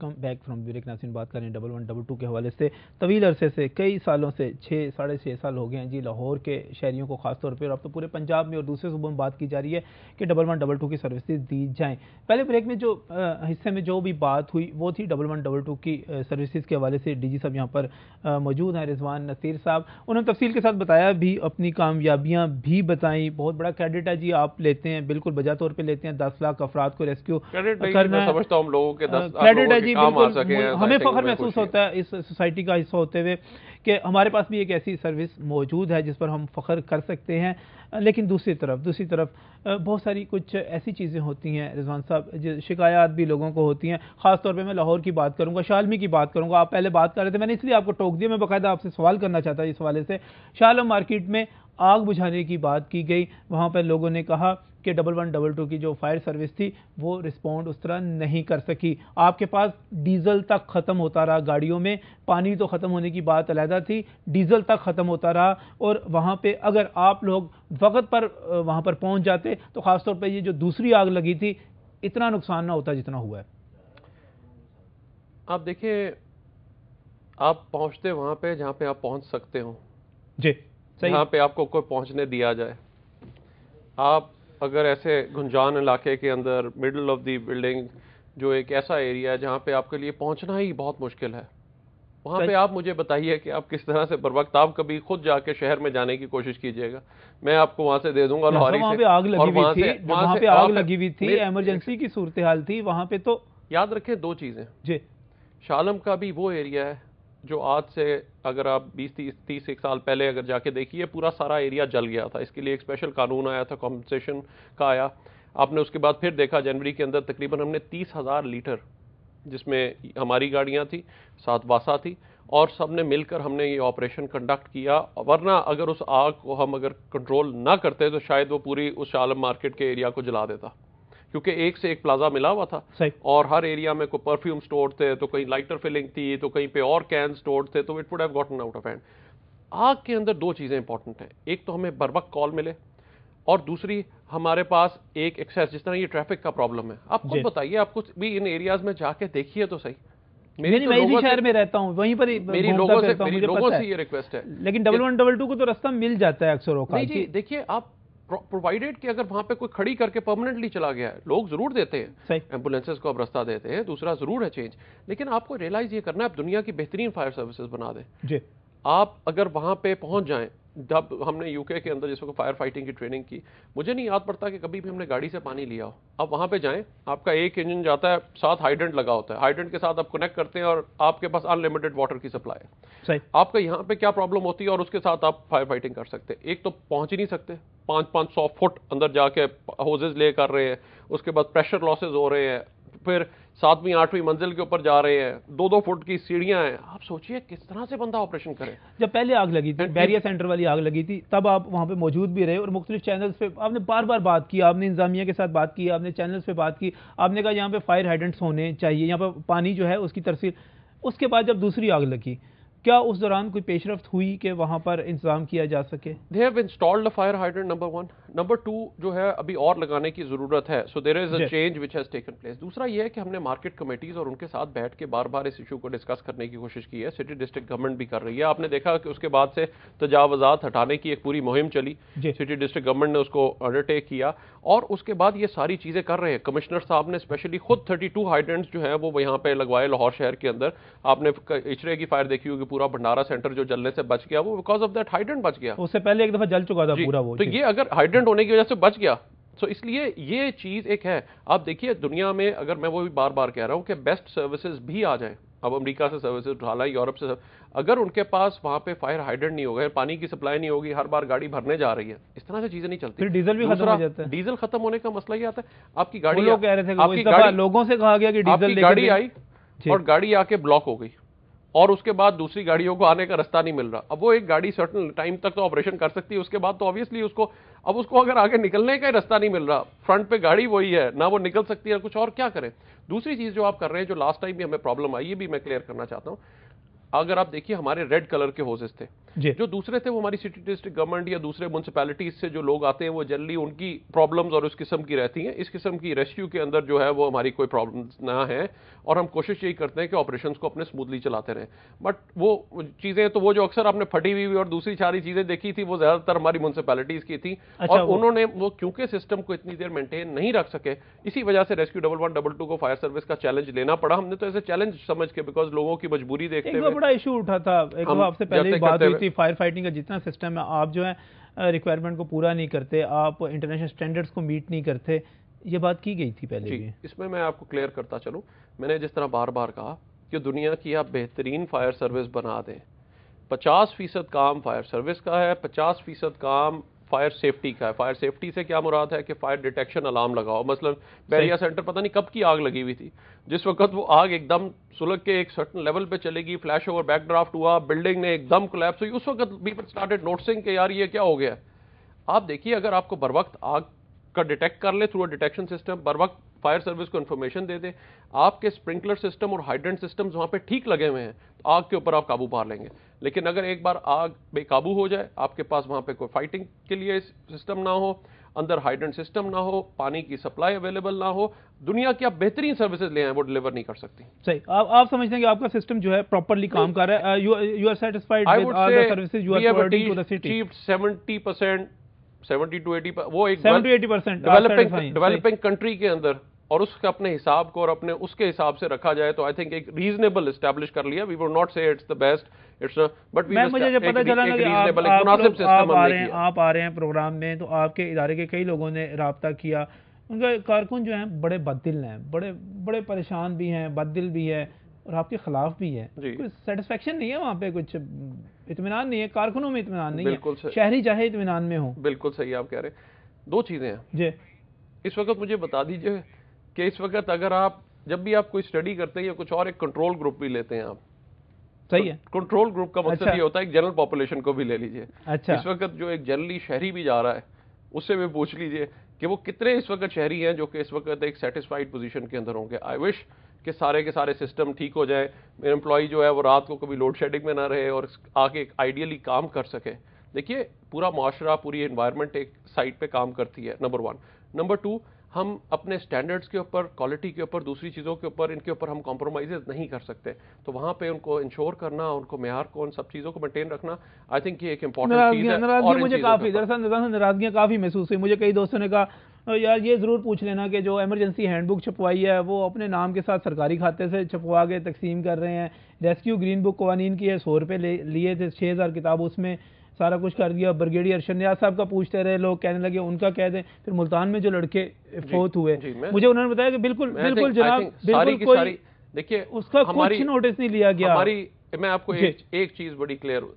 Welcome back from break. नासिन बात करें 1112 के हवाले से। तवील अरसे से, कई सालों से, 6-6.5 साल हो गए हैं जी, लाहौर के शहरियों को खासतौर पर, अब तो पूरे पंजाब में और दूसरे सूबों में बात की जा रही है कि 1112 की सर्विसेज दी जाएँ। पहले ब्रेक में जो हिस्से में जो भी बात हुई वो थी 1112 की सर्विसेज के हवाले से। डी जी साहब यहाँ पर मौजूद हैं, रिजवान नसीर साहब। उन्होंने तफसील के साथ बताया भी, अपनी कामयाबियाँ भी बताई। बहुत बड़ा क्रेडिट है जी, आप लेते हैं, बिल्कुल बजा तौर पर लेते हैं। 10 लाख अफराद को रेस्क्यू करना, समझता हूं हम लोगों के 10 क्रेडिट है जी, बिल्कुल। हमें फख्र महसूस होता है इस सोसाइटी का हिस्सा होते हुए कि हमारे पास भी एक ऐसी सर्विस मौजूद है जिस पर हम फख्र कर सकते हैं। लेकिन दूसरी तरफ बहुत सारी कुछ ऐसी चीज़ें होती हैं रिजवान साहब, शिकायत भी लोगों को होती हैं। ख़ास तौर पे मैं लाहौर की बात करूंगा, शालमी की बात करूंगा। आप पहले बात कर रहे थे, मैंने इसलिए आपको टोक दिया, मैं बाकायदा आपसे सवाल करना चाहता इस हवाले से। शालम मार्केट में आग बुझाने की बात की गई, वहाँ पर लोगों ने कहा कि 1112 की जो फायर सर्विस थी वो रिस्पॉन्ड उस तरह नहीं कर सकी। आपके पास डीजल तक ख़त्म होता रहा गाड़ियों में, पानी तो ख़त्म होने की बात अलहदा थी, डीजल तक ख़त्म होता रहा। और वहाँ पे अगर आप लोग वक्त पर वहाँ पर पहुँच जाते तो ख़ासतौर पर ये जो दूसरी आग लगी थी, इतना नुकसान ना होता जितना हुआ है। आप देखिए, आप पहुँचते वहाँ पे जहाँ पे आप पहुँच सकते हो जी, सही, जहाँ पे आपको कोई पहुँचने दिया जाए। आप अगर ऐसे गुंजान इलाके के अंदर मिडल ऑफ दी बिल्डिंग, जो एक ऐसा एरिया है जहाँ पे आपके लिए पहुंचना ही बहुत मुश्किल है, वहाँ पे आप मुझे बताइए कि आप किस तरह से बर वक्त, आप कभी खुद जाके शहर में जाने की कोशिश कीजिएगा, मैं आपको वहाँ से दे दूंगा लाहौरी से। वहाँ पे आग लगी हुई थी, इमरजेंसी की सूरत हाल थी वहाँ पे। तो याद रखें दो चीज़ें जी, शालम का भी वो एरिया है जो आज से अगर आप 20-30 साल पहले अगर जाके देखिए, पूरा सारा एरिया जल गया था। इसके लिए एक स्पेशल कानून आया था, कॉम्पनसेशन का आया। आपने उसके बाद फिर देखा जनवरी के अंदर तकरीबन हमने 30,000 लीटर, जिसमें हमारी गाड़ियां थी, साथ वासा थी, और सब ने मिलकर हमने ये ऑपरेशन कंडक्ट किया। वरना अगर उस आग को हम अगर कंट्रोल ना करते तो शायद वो पूरी उस शालम मार्केट के एरिया को जला देता, क्योंकि एक से एक प्लाजा मिला हुआ था और हर एरिया में कोई परफ्यूम स्टोर थे, तो कहीं लाइटर फिलिंग थी, तो कहीं पे और कैन स्टोर थे, तो it would have gotten out of hand. आग के अंदर दो चीजें इंपॉर्टेंट हैं, एक तो हमें बर वक्त कॉल मिले, और दूसरी हमारे पास एक एक्सेस, जिस तरह ये ट्रैफिक का प्रॉब्लम है। आप खुद बताइए, आप कुछ भी इन एरियाज में जाके देखिए तो सही। मैं इसी शहर में रहता हूं, वहीं पर मेरी लोगों से ये रिक्वेस्ट है। लेकिन 1112 को तो रास्ता मिल जाता है अक्सर औकात। नहीं जी, देखिए, आप प्रोवाइडेड कि अगर वहां पे कोई खड़ी करके परमानेंटली चला गया है, लोग जरूर देते हैं, एम्बुलेंसेज को अब रास्ता देते हैं, दूसरा जरूर है चेंज, लेकिन आपको रियलाइज ये करना है, आप दुनिया की बेहतरीन फायर सर्विसेज बना दें जी। आप अगर वहां पे पहुंच जाएं, जब हमने यूके के अंदर जिस वक्त फायर फाइटिंग की ट्रेनिंग की, मुझे नहीं याद पड़ता कि कभी भी हमने गाड़ी से पानी लिया हो। आप वहां पे जाएं, आपका एक इंजन जाता है, साथ हाइड्रेंट लगा होता है, हाइड्रेंट के साथ आप कनेक्ट करते हैं और आपके पास अनलिमिटेड वाटर की सप्लाई है। सही। आपका यहाँ पे क्या प्रॉब्लम होती है और उसके साथ आप फायर फाइटिंग कर सकते हैं। एक तो पहुंच ही नहीं सकते, 500 फुट अंदर जाके होजेज ले कर रहे हैं, उसके बाद प्रेशर लॉसेज हो रहे हैं, फिर 7वीं 8वीं मंजिल के ऊपर जा रहे हैं, 2-2 फुट की सीढ़ियां हैं। आप सोचिए किस तरह से बंदा ऑपरेशन करे। जब पहले आग लगी थी, बैरियर सेंटर वाली आग लगी थी, तब आप वहां पे मौजूद भी रहे और मुख्तलिफ चैनल्स पे आपने बार बार बात की, आपने इंतजामिया के साथ बात की, आपने चैनल्स पे बात की, आपने कहा यहाँ पे फायर हाइड्रेंट्स होने चाहिए, यहाँ पे पानी जो है उसकी तरसील। उसके बाद जब दूसरी आग लगी, क्या उस दौरान कोई पेशरफ्त हुई कि वहां पर इंतजाम किया जा सके? They have installed a fire hydrant, number 1. Number 2 जो है अभी और लगाने की जरूरत है, so there is a change which has taken place. दूसरा ये है कि हमने मार्केट कमेटीज और उनके साथ बैठ के बार बार इस इशू को डिस्कस करने की कोशिश की है। सिटी डिस्ट्रिक्ट गवर्नमेंट भी कर रही है। आपने देखा कि उसके बाद से तजावजात हटाने की एक पूरी मुहिम चली, सिटी डिस्ट्रिक्ट गवर्नमेंट ने उसको अंडरटेक किया और उसके बाद ये सारी चीजें कर रहे हैं। कमिश्नर साहब ने स्पेशली खुद 32 हाइड्रेंट्स जो है वो यहाँ पे लगवाए लाहौर शहर के अंदर। आपने इचरे की फायर देखी होगी, पूरा भंडारा सेंटर जो जलने से बच गया वो बिकॉज ऑफ दैट हाइड्रेंट बच गया। उससे पहले एक दफा जल चुका था पूरा वो। तो ये अगर हाइड्रेंट होने की वजह से बच गया, तो इसलिए ये चीज एक है। आप देखिए दुनिया में, अगर मैं वो भी बार बार कह रहा हूं कि बेस्ट सर्विसेज भी आ जाए, अब अमेरिका से सर्विसेज उठा लाएं, यूरोप से, अगर उनके पास वहां पे फायर हाइड्रेंट नहीं होगा, पानी की सप्लाई नहीं होगी, हर बार गाड़ी भरने जा रही है, इस तरह से चीजें नहीं चलती। फिर डीजल भी खत्म हो जाता है। डीजल खत्म होने का मसला ही आता है। आपकी गाड़ी, लोग कह रहे थे, आपकी गाड़ी, लोगों से कहा गया कि डीजल गाड़ी आई और गाड़ी आके ब्लॉक हो गई और उसके बाद दूसरी गाड़ियों को आने का रास्ता नहीं मिल रहा। अब वो एक गाड़ी सर्टेन टाइम तक तो ऑपरेशन कर सकती है, उसके बाद तो ऑब्वियसली उसको अगर आगे निकलने का रास्ता नहीं मिल रहा, फ्रंट पे गाड़ी वही है, ना वो निकल सकती है कुछ और, क्या करें। दूसरी चीज जो आप कर रहे हैं, जो लास्ट टाइम भी हमें प्रॉब्लम आई, ये भी मैं क्लियर करना चाहता हूं। अगर आप देखिए, हमारे रेड कलर के होजेस थे, जो दूसरे थे वो हमारी सिटी डिस्ट्रिक्ट गवर्नमेंट या दूसरे म्यूनसिपैलिटीज से जो लोग आते हैं वो जनरली उनकी प्रॉब्लम्स और उस किस्म की रहती हैं। इस किस्म की रेस्क्यू के अंदर जो है वो हमारी कोई प्रॉब्लम्स ना है और हम कोशिश यही करते हैं कि ऑपरेशंस को अपने स्मूथली चलाते रहें। बट वो चीजें तो वो जो अक्सर आपने फटी हुई और दूसरी सारी चीजें देखी थी वो ज्यादातर हमारी म्यूनसिपैलिटीज की थी। और उन्होंने वो क्योंकि सिस्टम को इतनी देर मेंटेन नहीं रख सके, इसी वजह से रेस्क्यू 1112 को फायर सर्विस का चैलेंज लेना पड़ा। हमने तो ऐसे चैलेंज समझ के, बिकॉज लोगों की मजबूरी देखते हुए बड़ा इशू उठा था। एक आपसे पहले बात हुई थी, फायर फाइटिंग का जितना सिस्टम है आप जो है रिक्वायरमेंट को पूरा नहीं करते, आप इंटरनेशनल स्टैंडर्ड्स को मीट नहीं करते, ये बात की गई थी पहले भी। इसमें मैं आपको क्लियर करता चलूं, मैंने जिस तरह बार बार कहा कि दुनिया की आप बेहतरीन फायर सर्विस बना दें, 50% काम फायर सर्विस का है, 50% काम फायर सेफ्टी का है। फायर सेफ्टी से क्या मुराद है कि फायर डिटेक्शन अलार्म लगाओ। मसलन बैरिया सेंटर पता नहीं कब की आग लगी हुई थी, जिस वक्त वो आग एकदम सुलग के एक सर्टन लेवल पे चलेगी, फ्लैश ओवर बैक ड्राफ्ट हुआ, बिल्डिंग ने एकदम कोलैप्स हुई, उस वक्त पीपल स्टार्टेड नोटिसिंग कि यार ये क्या हो गया। आप देखिए, अगर आपको बर वक्त आग का डिटेक्ट कर ले थ्रू अ डिटेक्शन सिस्टम, बर वक्त फायर सर्विस को इन्फॉर्मेशन दे दे, आपके स्प्रिंकलर सिस्टम और हाइड्रेंट सिस्टम्स वहां पे ठीक लगे हुए हैं, तो आग के ऊपर आप काबू पा लेंगे। लेकिन अगर एक बार आग बेकाबू हो जाए, आपके पास वहां पे कोई फाइटिंग के लिए सिस्टम ना हो, अंदर हाइड्रेंट सिस्टम ना हो, पानी की सप्लाई अवेलेबल ना हो, दुनिया की आप बेहतरीन सर्विसेज ले आए वो डिलीवर नहीं कर सकती। सही, आप समझते हैं कि आपका सिस्टम जो है प्रॉपर्ली काम कर रहा है, you are satisfied with all the services you are providing to the city? 70%, 70 to 80%, वो एक 70-80% डेवलपिंग कंट्री के अंदर, और उसके अपने हिसाब को और अपने उसके हिसाब से रखा जाए तो आई थिंक एक रीजनेबल एस्टैब्लिश कर लिया। वी वुड नॉट से it's the best, it's but मुझे जब पता चला ना कि आप आ रहे हैं प्रोग्राम में, तो आपके इदारे के कई लोगों ने राब्ता किया, उनके कारकुन जो हैं बड़े बददिल हैं, बड़े परेशान भी हैं, बददिल भी है और आपके खिलाफ भी है। कुछ सेटिस्फेक्शन नहीं है वहाँ पे, कुछ इत्मीनान नहीं है, कारकुनों में इत्मीनान नहीं है, शहरी चाहे इत्मीनान में हो। बिल्कुल सही आप कह रहे हैं। दो चीजें हैं जी। इस वक्त मुझे बता दीजिए कि इस वक्त अगर आप जब भी आप कोई स्टडी करते हैं या कुछ और, एक कंट्रोल ग्रुप भी लेते हैं आप, सही है, कंट्रोल ग्रुप का मकसद ये होता है कि जनरल पॉपुलेशन को भी ले लीजिए। अच्छा, इस वक्त जो एक जनरली शहरी भी जा रहा है उससे भी पूछ लीजिए कि वो कितने इस वक्त शहरी हैं जो कि इस वक्त एक सेटिस्फाइड पोजीशन के अंदर होंगे। आई विश कि सारे के सारे सिस्टम ठीक हो जाए, मेरे एम्प्लॉय जो है वो रात को कभी लोड शेडिंग में ना रहे और आके आइडियली काम कर सके। देखिए, पूरा माशरा, पूरी एनवायरनमेंट एक साइड पे काम करती है, नंबर 1। नंबर 2, हम अपने स्टैंडर्ड्स के ऊपर, क्वालिटी के ऊपर, दूसरी चीज़ों के ऊपर, इनके ऊपर हम कॉम्प्रोमाइजेज नहीं कर सकते। तो वहाँ पे उनको इंश्योर करना, उनको मेयार को, उन सब चीज़ों को मेंटेन रखना, आई थिंक ये एक इंपॉर्टेंट चीज़ है। और मुझे काफ़ी नाराजगियाँ काफ़ी महसूस हुई। मुझे कई दोस्तों ने कहा यार ये ज़रूर पूछ लेना कि जो इमरजेंसी हैंडबुक छपवाई है वो अपने नाम के साथ सरकारी खाते से छपवा के तकसीम कर रहे हैं। रेस्क्यू ग्रीन बुक कवानीन की है, 100 रुपये लिए थे, 6000 किताब, उसमें सारा कुछ कर दिया। ब्रिगेडियर अरशद नियाज़ साहब का पूछते रहे, लोग कहने लगे उनका कह दें। फिर मुल्तान में जो लड़के फोत हुए, मुझे उन्होंने बताया कि बिल्कुल जनाब, बिल्कुल कोई देखिए उसका कुछ नोटिस नहीं लिया गया। मैं आपको एक चीज बड़ी क्लियर,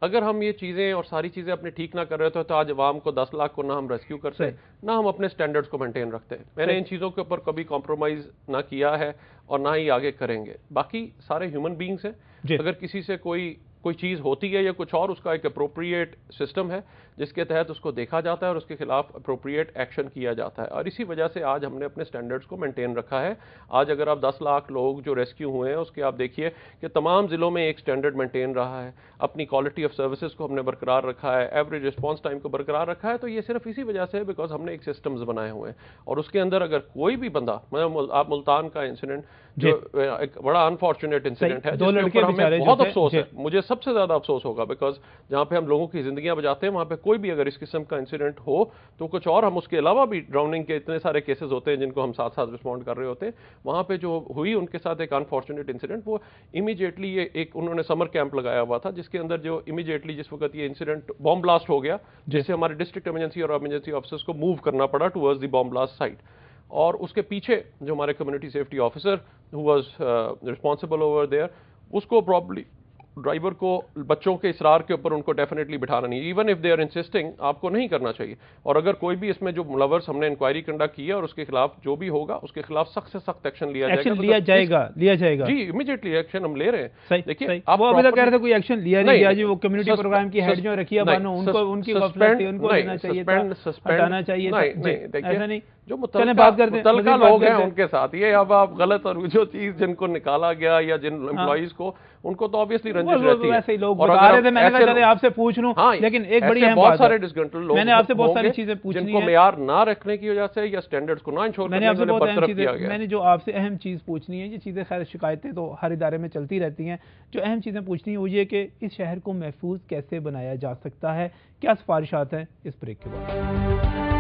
अगर हम ये चीजें और सारी चीजें अपने ठीक ना कर रहे तो आज अवाम को 10 लाख को ना हम रेस्क्यू करते, ना हम अपने स्टैंडर्ड्स को मेंटेन रखते। मैंने इन चीजों के ऊपर कभी कॉम्प्रोमाइज ना किया है और ना ही आगे करेंगे। बाकी सारे ह्यूमन बींग्स हैं, अगर किसी से कोई चीज होती है या कुछ और, उसका एक अप्रोप्रिएट सिस्टम है जिसके तहत उसको देखा जाता है और उसके खिलाफ अप्रोप्रिएट एक्शन किया जाता है। और इसी वजह से आज हमने अपने स्टैंडर्ड्स को मेंटेन रखा है। आज अगर आप 10 लाख लोग जो रेस्क्यू हुए हैं उसके आप देखिए कि तमाम जिलों में एक स्टैंडर्ड मेंटेन रहा है, अपनी क्वालिटी ऑफ सर्विसेज को हमने बरकरार रखा है, एवरेज रिस्पॉन्स टाइम को बरकरार रखा है। तो ये सिर्फ इसी वजह से है बिकॉज हमने एक सिस्टम्स बनाए हुए हैं। और उसके अंदर अगर कोई भी बंदा, आप मुल्तान का इंसिडेंट जो एक बड़ा अनफॉर्चुनेट इंसिडेंट है, जिसके ऊपर हमें बहुत अफसोस है, मुझे सबसे ज्यादा अफसोस होगा बिकॉज जहां पे हम लोगों की जिंदगियां बचाते हैं वहां पे कोई भी अगर इस किस्म का इंसिडेंट हो तो कुछ और, हम उसके अलावा भी ड्राउनिंग के इतने सारे केसेस होते हैं जिनको हम साथ साथ रिस्पॉन्ड कर रहे होते हैं। वहां पे जो हुई उनके साथ एक अनफॉर्चुनेट इंसिडेंट, वो इमीडिएटली ये एक उन्होंने समर कैंप लगाया हुआ था जिसके अंदर जो इमीडिएटली जिस वक्त ये इंसिडेंट बॉम्ब ब्लास्ट हो गया, जिससे हमारे डिस्ट्रिक्ट इमरजेंसी और इमरजेंसी ऑफिसर्स को मूव करना पड़ा towards the bomb blast site. और उसके पीछे जो हमारे community safety officer who was responsible over there, उसको प्रॉब्ली ड्राइवर को बच्चों के इसरार के ऊपर उनको डेफिनेटली बिठाना नहीं, even if they are insisting, आपको नहीं करना चाहिए। और अगर कोई भी इसमें जो मुलव्वस, हमने इंक्वायरी कंडक्ट की है और उसके खिलाफ जो भी होगा उसके खिलाफ सख्त से सख्त एक्शन लिया जाएगा। जी, इमीडिएटली एक्शन हम ले रहे हैं। देखिए, आप वो अभी तक कह रहे थे कोई एक्शन लिया नहीं गया जी, वो कम्युनिटी प्रोग्राम की हेड जो रखी है बानो, उनको उनकी गफलत थी, उनको लेना चाहिए था, हटाना चाहिए था। ऐसा नहीं, जो मुतल्लिका लोग हैं उनके साथ ये अब आप गलत, और जो चीज जिनको निकाला गया या जिन एम्प्लॉइज को, उनको तो ऑब्वियसली रंजिश रहती है। वैसे ही लोग बता रहे थे, मैंने कहा चले आपसे पूछ लूं। लेकिन एक बड़ी अहम बात, बहुत सारे डिस्ग्रंटल लोग मैंने आपसे बहुत सारी चीजें पूछनी है जिनको मेयार ना रखने की वजह से या स्टैंडर्ड्स को ना इंश्योर करने की वजह से बरतरफ किया गया। मैंने जो आपसे अहम चीज पूछनी है, ये चीजें खैर शिकायतें तो हर इदारे में चलती रहती हैं, जो अहम चीजें पूछनी है वो ये कि इस शहर को महफूज कैसे बनाया जा सकता है, क्या सिफारिशात हैं। इस ब्रेक के बाद